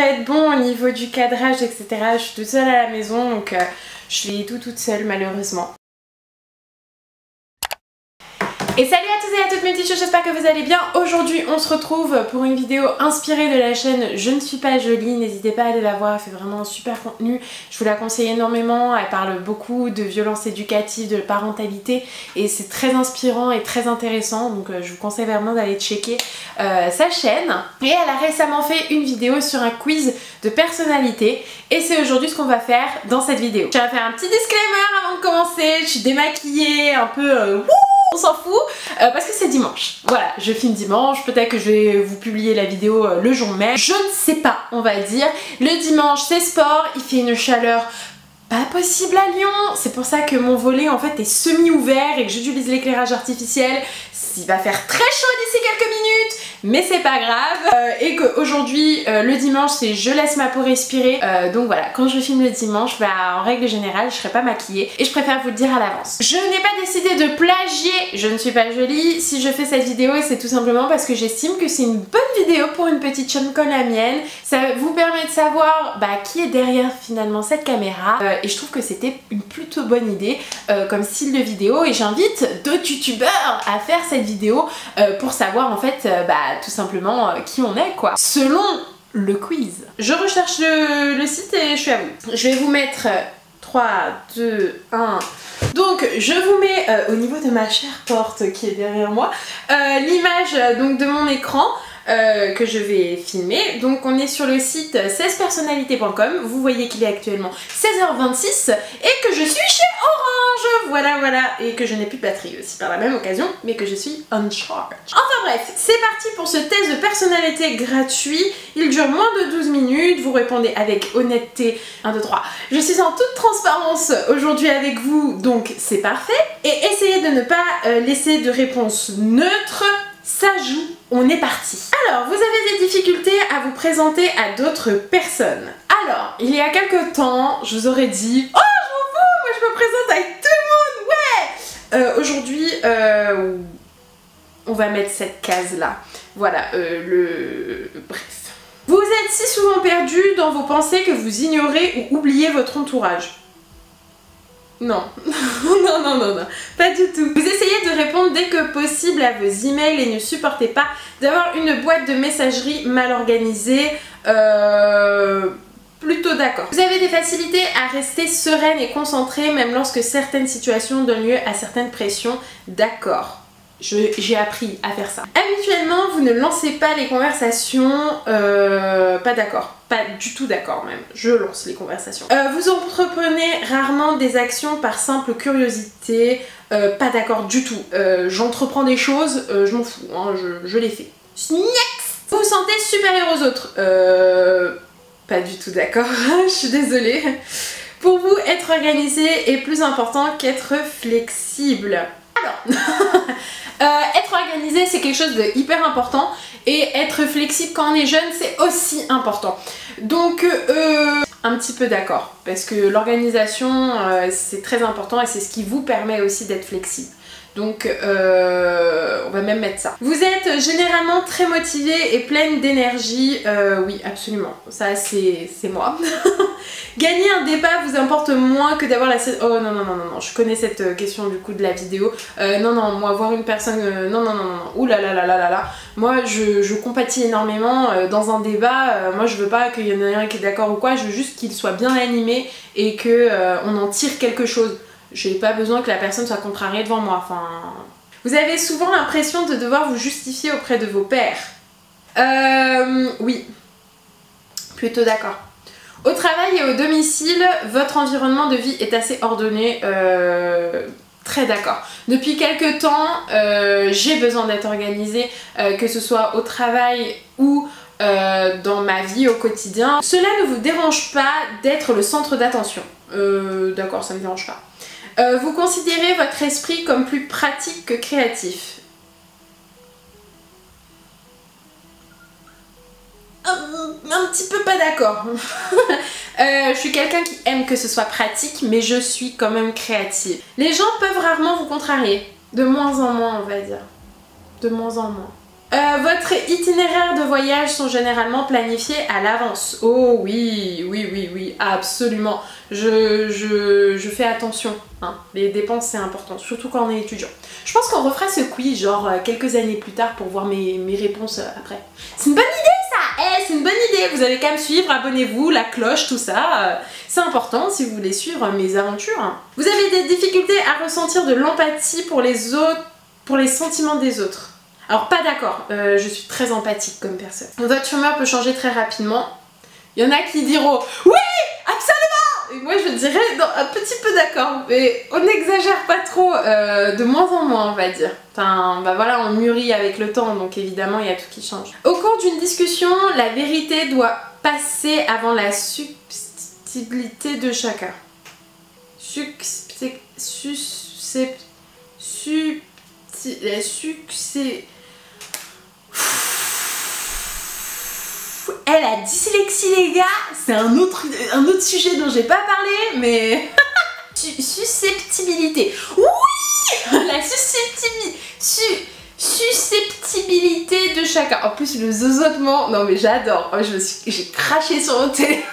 être bon au niveau du cadrage, etc. Je suis toute seule à la maison, donc je fais tout toute seule malheureusement. Et salut à tous et à toutes mes petites choses, j'espère que vous allez bien. Aujourd'hui on se retrouve pour une vidéo inspirée de la chaîne Je ne suis pas jolie. N'hésitez pas à aller la voir, elle fait vraiment un super contenu. Je vous la conseille énormément, elle parle beaucoup de violences éducatives, de parentalité et c'est très inspirant et très intéressant. Donc je vous conseille vraiment d'aller checker sa chaîne. Et elle a récemment fait une vidéo sur un quiz de personnalité et c'est aujourd'hui ce qu'on va faire dans cette vidéo. Je vais faire un petit disclaimer avant de commencer, je suis démaquillée, un peu on s'en fout, parce que c'est dimanche. Voilà, je filme dimanche, peut-être que je vais vous publier la vidéo le jour même. Je ne sais pas, on va dire. Le dimanche, c'est sport, il fait une chaleur pas possible à Lyon. C'est pour ça que mon volet en fait est semi-ouvert et que j'utilise l'éclairage artificiel. Il va faire très chaud d'ici quelques minutes, mais c'est pas grave. Et qu'aujourd'hui, le dimanche, c'est je laisse ma peau respirer. Donc voilà, quand je filme le dimanche, bah, en règle générale, je serai pas maquillée. Et je préfère vous le dire à l'avance. Je n'ai pas décidé de plagier Je ne suis pas jolie. Si je fais cette vidéo, c'est tout simplement parce que j'estime que c'est une bonne vidéo pour une petite chaîne comme la mienne. Ça vous permet de savoir qui est derrière finalement cette caméra. Et je trouve que c'était une plutôt bonne idée comme style de vidéo. Et j'invite d'autres youtubeurs à faire cette vidéo pour savoir en fait tout simplement qui on est quoi. Selon le quiz. Je recherche le site et je suis à vous. Je vais vous mettre 3, 2, 1. Donc je vous mets au niveau de ma chère porte qui est derrière moi l'image donc de mon écran que je vais filmer. Donc on est sur le site 16personnalités.com. Vous voyez qu'il est actuellement 16h26 et que je suis chez Orange. Voilà, et que je n'ai plus de batterie aussi par la même occasion, mais que je suis on charge. Enfin bref, c'est parti pour ce test de personnalité gratuit. Il dure moins de 12 minutes. Vous répondez avec honnêteté. 1, 2, 3. Je suis en toute transparence aujourd'hui avec vous, donc c'est parfait. Et essayez de ne pas laisser de réponse neutre. Ça joue, on est parti. Alors, vous avez des difficultés à vous présenter à d'autres personnes. Alors, il y a quelques temps, je vous aurais dit « Oh, je m'en fous, moi je me présente avec tout le monde, ouais !» Aujourd'hui, on va mettre cette case-là. Voilà, bref. Vous êtes si souvent perdu dans vos pensées que vous ignorez ou oubliez votre entourage. Non, non, pas du tout. Vous essayez de répondre dès que possible à vos emails et ne supportez pas d'avoir une boîte de messagerie mal organisée. Plutôt d'accord. Vous avez des facilités à rester sereine et concentrée même lorsque certaines situations donnent lieu à certaines pressions. D'accord. J'ai appris à faire ça. Habituellement, vous ne lancez pas les conversations, pas d'accord. Pas du tout d'accord même. Je lance les conversations. Vous entreprenez rarement des actions par simple curiosité, pas d'accord du tout. J'entreprends des choses, je m'en fous, hein, je les fais. Next. Vous vous sentez supérieur aux autres, pas du tout d'accord, je suis désolée. Pour vous, être organisé est plus important qu'être flexible. Alors, être organisé c'est quelque chose de hyper important et être flexible quand on est jeune c'est aussi important. Donc un petit peu d'accord parce que l'organisation c'est très important et c'est ce qui vous permet aussi d'être flexible. Donc on va même mettre ça. Vous êtes généralement très motivé et pleine d'énergie. Oui, absolument. Ça c'est moi. Gagner un débat vous importe moins que d'avoir la... Oh non, je connais cette question du coup de la vidéo. Non, moi voir une personne... non. Ouh là. Moi je compatis énormément dans un débat. Moi je veux pas qu'il y en ait un qui est d'accord ou quoi. Je veux juste qu'il soit bien animé et que on en tire quelque chose. J'ai pas besoin que la personne soit contrariée devant moi, enfin... Vous avez souvent l'impression de devoir vous justifier auprès de vos pairs. Oui. Plutôt d'accord. Au travail et au domicile, votre environnement de vie est assez ordonné. Très d'accord. Depuis quelques temps, j'ai besoin d'être organisée, que ce soit au travail ou... dans ma vie au quotidien. Cela ne vous dérange pas d'être le centre d'attention. D'accord, ça me dérange pas. Vous considérez votre esprit comme plus pratique que créatif. Un petit peu pas d'accord. Je suis quelqu'un qui aime que ce soit pratique, mais je suis quand même créative. Les gens peuvent rarement vous contrarier. De moins en moins, on va dire. De moins en moins. Votre itinéraire de voyage sont généralement planifiés à l'avance. Oh oui, oui, oui, oui, absolument. Je fais attention. Hein. Les dépenses, c'est important, surtout quand on est étudiant. Je pense qu'on refera ce quiz, genre quelques années plus tard, pour voir mes réponses après. C'est une bonne idée ça. C'est une bonne idée. Vous avez qu'à me suivre, abonnez-vous, la cloche, tout ça. C'est important si vous voulez suivre mes aventures. Hein. Vous avez des difficultés à ressentir de l'empathie pour les autres, pour les sentiments des autres. Alors pas d'accord, je suis très empathique comme personne. Votre humeur peut changer très rapidement. Il y en a qui diront oui, absolument. Et moi je dirais non, un petit peu d'accord, mais on n'exagère pas trop, de moins en moins on va dire. Enfin bah voilà, on mûrit avec le temps, donc évidemment il y a tout qui change. Au cours d'une discussion, la vérité doit passer avant la susceptibilité de chacun. Elle a dyslexie les gars, c'est un autre sujet dont j'ai pas parlé, mais... Susceptibilité. Oui. La susceptibilité de chacun. En plus le zozotement, non mais j'adore. J'ai craché sur mon téléphone.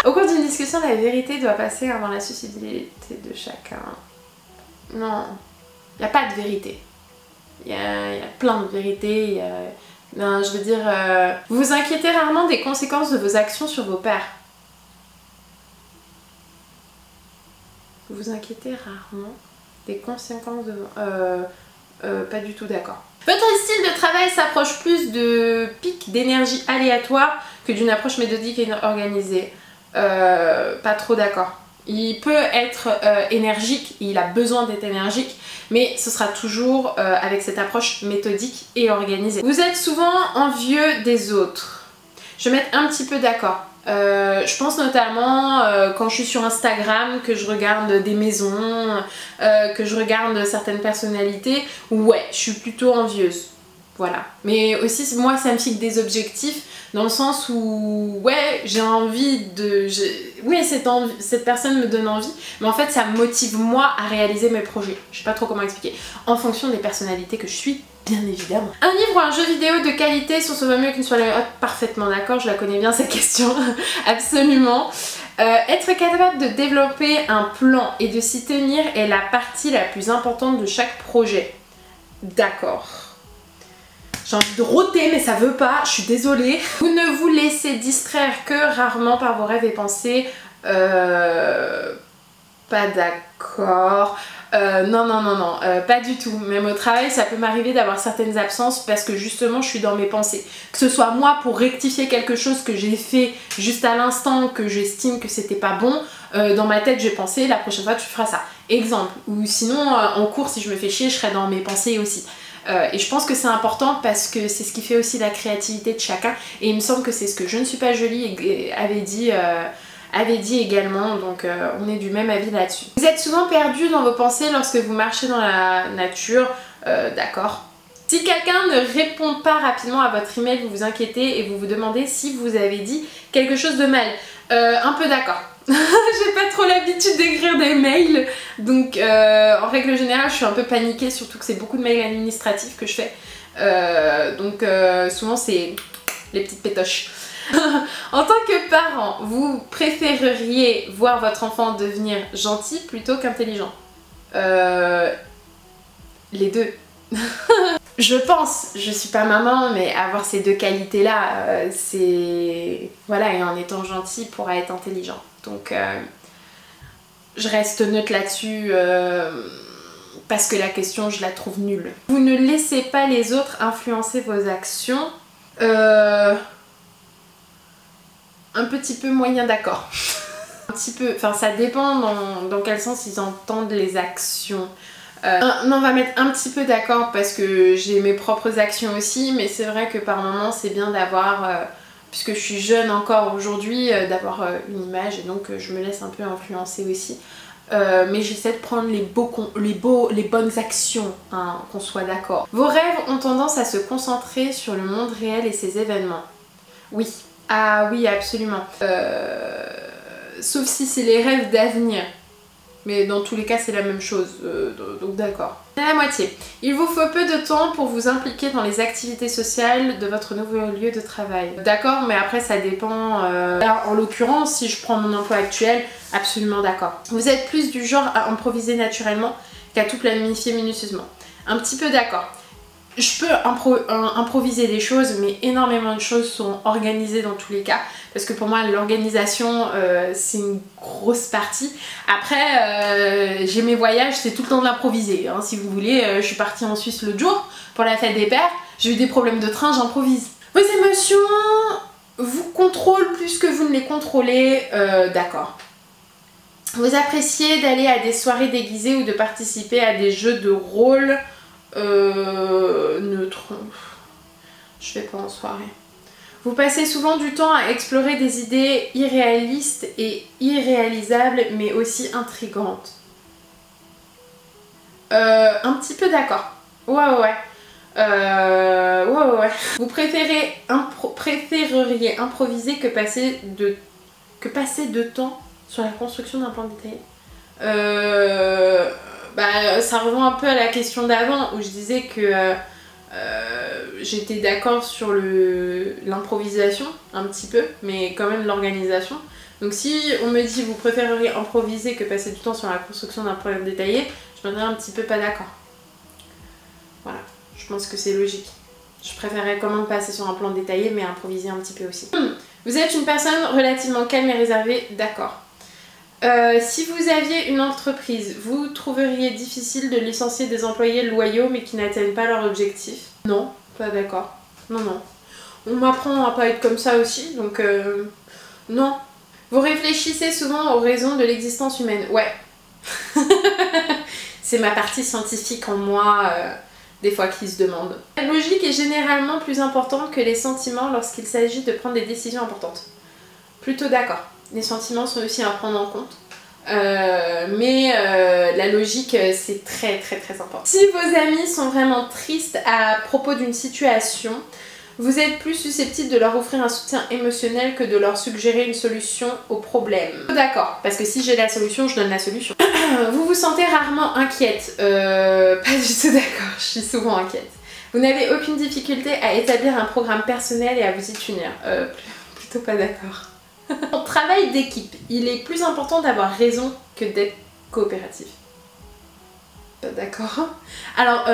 Au cours d'une discussion, la vérité doit passer avant la susceptibilité de chacun. Non, il n'y a pas de vérité. Il y a plein de vérités, non, je veux dire, vous vous inquiétez rarement des conséquences de vos actions sur vos pairs. Vous vous inquiétez rarement des conséquences de vos... pas du tout d'accord. Votre style de travail s'approche plus de pics d'énergie aléatoires que d'une approche méthodique et organisée. Pas trop d'accord. Il peut être énergique, il a besoin d'être énergique, mais ce sera toujours avec cette approche méthodique et organisée. Vous êtes souvent envieux des autres. Je vais mettre un petit peu d'accord. Je pense notamment quand je suis sur Instagram, que je regarde des maisons, que je regarde certaines personnalités, ouais, je suis plutôt envieuse. Voilà. Mais aussi, moi, ça me fixe des objectifs dans le sens où, ouais, j'ai envie de... Oui, cette personne me donne envie, mais en fait, ça me motive moi à réaliser mes projets. Je sais pas trop comment expliquer. En fonction des personnalités que je suis, bien évidemment. Un livre ou un jeu vidéo de qualité sur ce vaut mieux qu'une soirée... Oh, parfaitement d'accord, je la connais bien cette question. Absolument. Être capable de développer un plan et de s'y tenir est la partie la plus importante de chaque projet. D'accord. J'ai envie de rôter mais ça veut pas, je suis désolée. Vous ne vous laissez distraire que rarement par vos rêves et pensées. Pas d'accord. Non, pas du tout. Même au travail, ça peut m'arriver d'avoir certaines absences parce que justement je suis dans mes pensées. Que ce soit moi pour rectifier quelque chose que j'ai fait juste à l'instant, que j'estime que c'était pas bon, dans ma tête j'ai pensé la prochaine fois tu feras ça. Exemple. Ou sinon en cours si je me fais chier je serai dans mes pensées aussi. Et je pense que c'est important parce que c'est ce qui fait aussi la créativité de chacun et il me semble que c'est ce que Je ne suis pas jolie avait dit également, donc on est du même avis là-dessus. Vous êtes souvent perdu dans vos pensées lorsque vous marchez dans la nature, d'accord. Si quelqu'un ne répond pas rapidement à votre email, vous vous inquiétez et vous vous demandez si vous avez dit quelque chose de mal. Un peu d'accord. J'ai pas trop l'habitude d'écrire des mails, donc en règle générale je suis un peu paniquée, surtout que c'est beaucoup de mails administratifs que je fais. Donc souvent c'est les petites pétoches. En tant que parent, vous préféreriez voir votre enfant devenir gentil plutôt qu'intelligent? Les deux. Je pense, je suis pas maman, mais avoir ces deux qualités-là, c'est... Voilà, et en étant gentil, il pourra être intelligent. Donc, je reste neutre là-dessus parce que la question, je la trouve nulle. Vous ne laissez pas les autres influencer vos actions. Un petit peu moyen d'accord. Un petit peu, enfin ça dépend dans quel sens ils entendent les actions. Non, on va mettre un petit peu d'accord parce que j'ai mes propres actions aussi, mais c'est vrai que par moments c'est bien d'avoir, puisque je suis jeune encore aujourd'hui, d'avoir une image et donc je me laisse un peu influencer aussi. Mais j'essaie de prendre les bonnes actions, hein, qu'on soit d'accord. Vos rêves ont tendance à se concentrer sur le monde réel et ses événements. Oui. Ah oui, absolument. Sauf si c'est les rêves d'avenir. Mais dans tous les cas c'est la même chose, donc d'accord. À la moitié. Il vous faut peu de temps pour vous impliquer dans les activités sociales de votre nouveau lieu de travail. D'accord, mais après ça dépend. Là, en l'occurrence, si je prends mon emploi actuel, absolument d'accord. Vous êtes plus du genre à improviser naturellement qu'à tout planifier minutieusement. Un petit peu d'accord. Je peux improviser des choses, mais énormément de choses sont organisées dans tous les cas. Parce que pour moi, l'organisation, c'est une grosse partie. Après, j'ai mes voyages, c'est tout le temps de l'improviser. Hein. Si vous voulez, je suis partie en Suisse l'autre jour pour la fête des pères. J'ai eu des problèmes de train, j'improvise. Vos émotions vous contrôlent plus que vous ne les contrôlez. D'accord. Vous appréciez d'aller à des soirées déguisées ou de participer à des jeux de rôle neutre. Je vais pas en soirée. Vous passez souvent du temps à explorer des idées irréalistes et irréalisables, mais aussi intrigantes. Un petit peu d'accord. Ouais. Ouais. Vous préféreriez improviser que passer de temps sur la construction d'un plan détaillé. Ça rejoint un peu à la question d'avant où je disais que j'étais d'accord sur l'improvisation un petit peu, mais quand même l'organisation. Donc si on me dit vous préféreriez improviser que passer du temps sur la construction d'un plan détaillé, je me dirais un petit peu pas d'accord. Voilà, je pense que c'est logique. Je préférerais quand même passer sur un plan détaillé mais improviser un petit peu aussi. Vous êtes une personne relativement calme et réservée, d'accord. Si vous aviez une entreprise, vous trouveriez difficile de licencier des employés loyaux mais qui n'atteignent pas leur objectif? Non, pas d'accord. Non. On m'apprend à pas être comme ça aussi, donc non. Vous réfléchissez souvent aux raisons de l'existence humaine? Ouais. C'est ma partie scientifique en moi, des fois qui se demande. La logique est généralement plus importante que les sentiments lorsqu'il s'agit de prendre des décisions importantes. Plutôt d'accord. Les sentiments sont aussi à prendre en compte. Mais la logique c'est très important. Si vos amis sont vraiment tristes à propos d'une situation, vous êtes plus susceptible de leur offrir un soutien émotionnel que de leur suggérer une solution au problème. D'accord, parce que si j'ai la solution, je donne la solution. Vous vous sentez rarement inquiète? Pas du tout d'accord, je suis souvent inquiète. Vous n'avez aucune difficulté à établir un programme personnel et à vous y tenir? Plutôt pas d'accord. En travail d'équipe, il est plus important d'avoir raison que d'être coopératif. D'accord. Alors,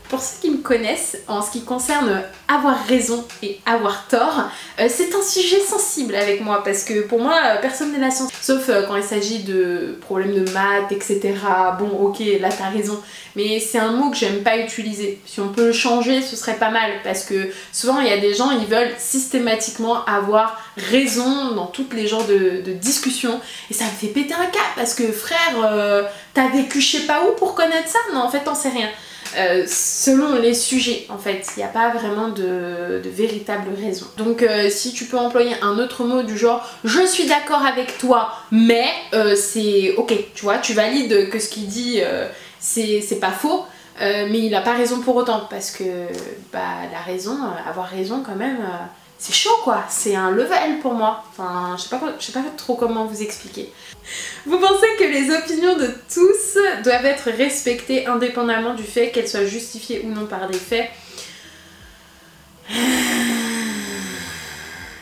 pour ceux qui me connaissent, en ce qui concerne avoir raison et avoir tort, c'est un sujet sensible avec moi parce que pour moi, personne n'est la science. Sauf quand il s'agit de problèmes de maths, etc. Bon, ok, là t'as raison. Mais c'est un mot que j'aime pas utiliser. Si on peut le changer, ce serait pas mal parce que souvent il y a des gens, ils veulent systématiquement avoir raison dans tous les genres de discussions. Et ça me fait péter un câble parce que frère, t'as vécu je sais pas où pour connaître ça? Non, en fait, t'en sais rien. Selon les sujets en fait, il n'y a pas vraiment de véritable raison. Donc si tu peux employer un autre mot du genre je suis d'accord avec toi mais c'est ok, tu vois, tu valides que ce qu'il dit c'est pas faux, mais il a pas raison pour autant parce que la raison, avoir raison quand même, c'est chaud quoi, c'est un level pour moi. Enfin, je sais pas trop comment vous expliquer. Vous pensez que les opinions de tous doivent être respectées indépendamment du fait qu'elles soient justifiées ou non par des faits?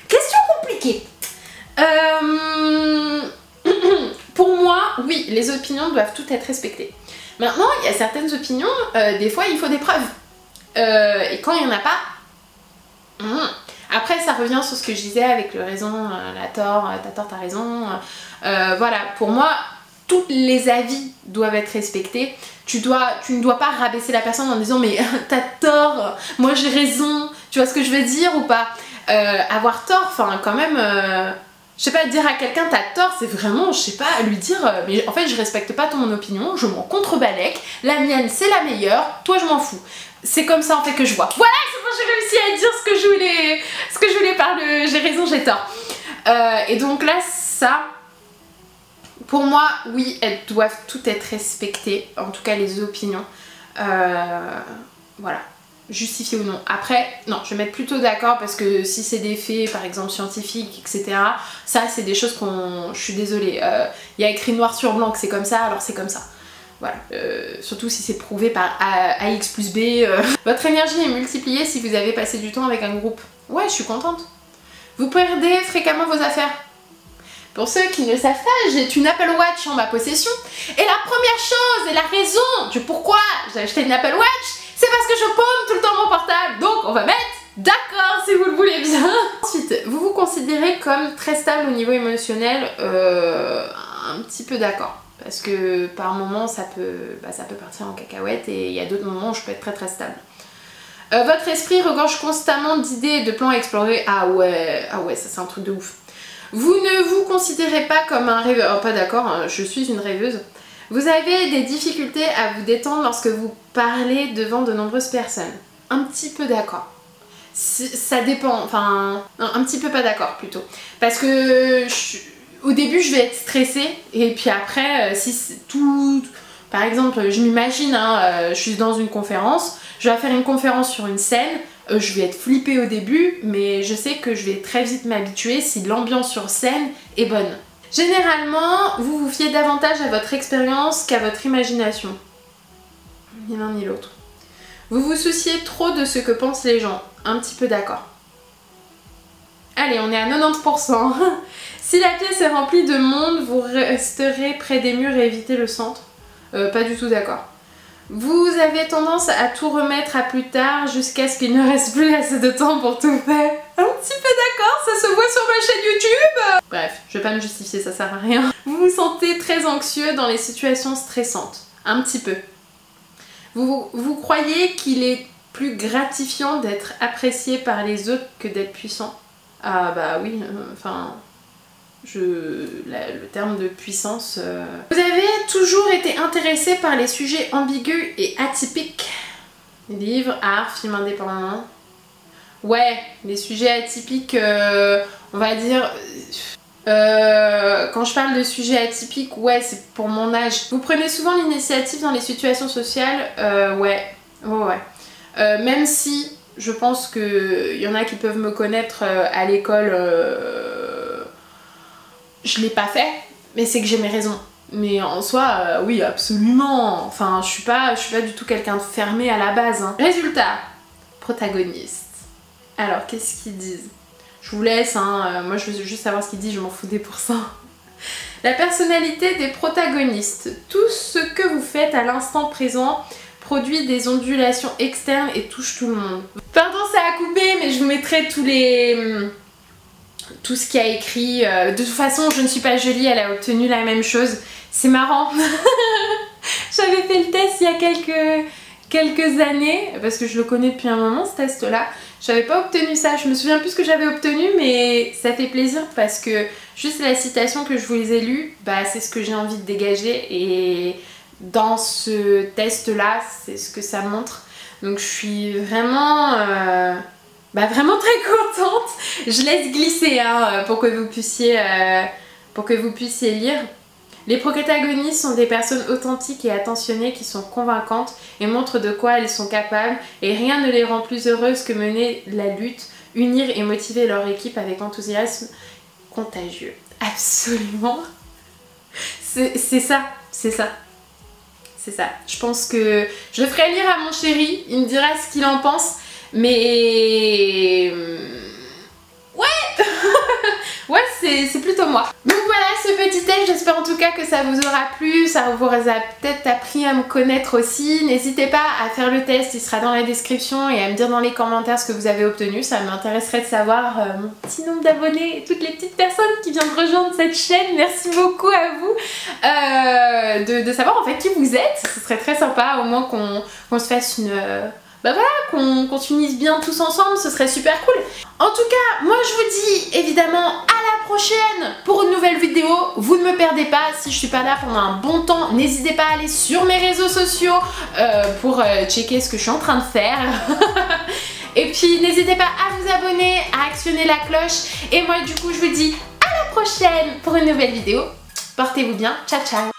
Question compliquée. Pour moi, oui, les opinions doivent toutes être respectées. Maintenant, il y a certaines opinions, des fois il faut des preuves. Et quand il n'y en a pas... Après ça revient sur ce que je disais avec le raison, la tort, t'as tort, t'as raison. Voilà, pour moi, tous les avis doivent être respectés. Tu ne dois pas rabaisser la personne en disant mais t'as tort, moi j'ai raison, tu vois ce que je veux dire ou pas? Avoir tort, enfin quand même... je sais pas, dire à quelqu'un t'as tort, c'est vraiment, je sais pas, lui dire mais en fait je respecte pas ton opinion, je m'en contrebalèque, la mienne c'est la meilleure, toi je m'en fous. C'est comme ça en fait que je vois. Voilà, c'est bon, j'ai réussi à dire ce que je voulais par le j'ai raison, j'ai tort. Et donc là, ça, pour moi, oui, elles doivent toutes être respectées, en tout cas les opinions. Voilà. justifié ou non. Après, non, je vais mettre plutôt d'accord parce que si c'est des faits, par exemple scientifiques, etc., ça c'est des choses je suis désolée, il y a écrit noir sur blanc que c'est comme ça, alors c'est comme ça. Voilà, surtout si c'est prouvé par AX plus B. Votre énergie est multipliée si vous avez passé du temps avec un groupe. Ouais, je suis contente. Vous perdez fréquemment vos affaires. Pour ceux qui ne savent pas, j'ai une Apple Watch en ma possession. Et la première chose et la raison du pourquoi j'ai acheté une Apple Watch, c'est parce que je paume tout le temps mon portable. Donc on va mettre d'accord si vous le voulez bien. Ensuite, vous vous considérez comme très stable au niveau émotionnel. Un petit peu d'accord. Parce que par moments ça peut partir en cacahuète et il y a d'autres moments où je peux être très stable. Votre esprit regorge constamment d'idées et de plans à explorer. Ah ouais, ça c'est un truc de ouf. Vous ne vous considérez pas comme un rêveur. Oh, pas d'accord, hein, je suis une rêveuse. Vous avez des difficultés à vous détendre lorsque vous parlez devant de nombreuses personnes. Un petit peu d'accord. Ça dépend, enfin, un petit peu pas d'accord plutôt. Parce que au début je vais être stressée et puis après si c'est tout... Par exemple je m'imagine, hein, je suis dans une conférence, je vais faire une conférence sur une scène, je vais être flippée au début mais je sais que je vais très vite m'habituer si l'ambiance sur scène est bonne. Généralement vous vous fiez davantage à votre expérience qu'à votre imagination. Ni l'un ni l'autre. Vous vous souciez trop de ce que pensent les gens. Un petit peu d'accord. Allez, on est à 90%. Si la pièce est remplie de monde, vous resterez près des murs et éviter le centre. Pas du tout d'accord. Vous avez tendance à tout remettre à plus tard jusqu'à ce qu'il ne reste plus assez de temps pour tout faire. Un petit peu d'accord, ça se voit sur ma chaîne YouTube. Bref, je vais pas me justifier, ça sert à rien. Vous vous sentez très anxieux dans les situations stressantes. Un petit peu. Vous croyez qu'il est plus gratifiant d'être apprécié par les autres que d'être puissant? Ah bah oui, enfin... le terme de puissance... Vous avez toujours été intéressé par les sujets ambigus et atypiques. Livres, art, films indépendants. Ouais, les sujets atypiques, on va dire... quand je parle de sujets atypiques, ouais, c'est pour mon âge. Vous prenez souvent l'initiative dans les situations sociales, ouais. Même si je pense qu'il y en a qui peuvent me connaître à l'école, je l'ai pas fait, mais c'est que j'ai mes raisons. Mais en soi, oui, absolument. Enfin, je suis pas du tout quelqu'un de fermé à la base. Hein. Résultat, protagoniste. Alors, qu'est-ce qu'ils disent? Je vous laisse, hein, moi je veux juste savoir ce qu'ils disent, je m'en fous des pourcents. La personnalité des protagonistes. Tout ce que vous faites à l'instant présent produit des ondulations externes et touche tout le monde. Pardon, ça a coupé, mais je vous mettrai tout ce qu'il y a écrit. De toute façon, je ne suis pas jolie, elle a obtenu la même chose. C'est marrant. J'avais fait le test il y a quelques années, parce que je le connais depuis un moment, ce test-là. J'avais pas obtenu ça, je me souviens plus ce que j'avais obtenu, mais ça fait plaisir parce que juste la citation que je vous ai lue, bah, c'est ce que j'ai envie de dégager et dans ce test-là, c'est ce que ça montre. Donc je suis vraiment, vraiment très contente. Je laisse glisser hein, pour que vous puissiez lire. Les protagonistes sont des personnes authentiques et attentionnées qui sont convaincantes et montrent de quoi elles sont capables et rien ne les rend plus heureuses que mener la lutte, unir et motiver leur équipe avec enthousiasme contagieux. Absolument. C'est ça. Je pense que je le ferai lire à mon chéri, il me dira ce qu'il en pense, mais... Ouais. Ouais, c'est plutôt moi. Donc voilà ce petit test, j'espère en tout cas que ça vous aura plu, ça vous aura peut-être appris à me connaître aussi. N'hésitez pas à faire le test, il sera dans la description et à me dire dans les commentaires ce que vous avez obtenu. Ça m'intéresserait de savoir mon petit nombre d'abonnés et toutes les petites personnes qui viennent rejoindre cette chaîne. Merci beaucoup à vous de savoir en fait qui vous êtes. Ce serait très sympa au moins qu'on se fasse une... qu'on s'unisse bien tous ensemble, ce serait super cool. En tout cas, moi je vous dis évidemment à la prochaine pour une nouvelle vidéo. Vous ne me perdez pas, si je suis pas là pendant un bon temps, n'hésitez pas à aller sur mes réseaux sociaux pour checker ce que je suis en train de faire. Et puis n'hésitez pas à vous abonner, à actionner la cloche. Et moi du coup je vous dis à la prochaine pour une nouvelle vidéo. Portez-vous bien, ciao ciao.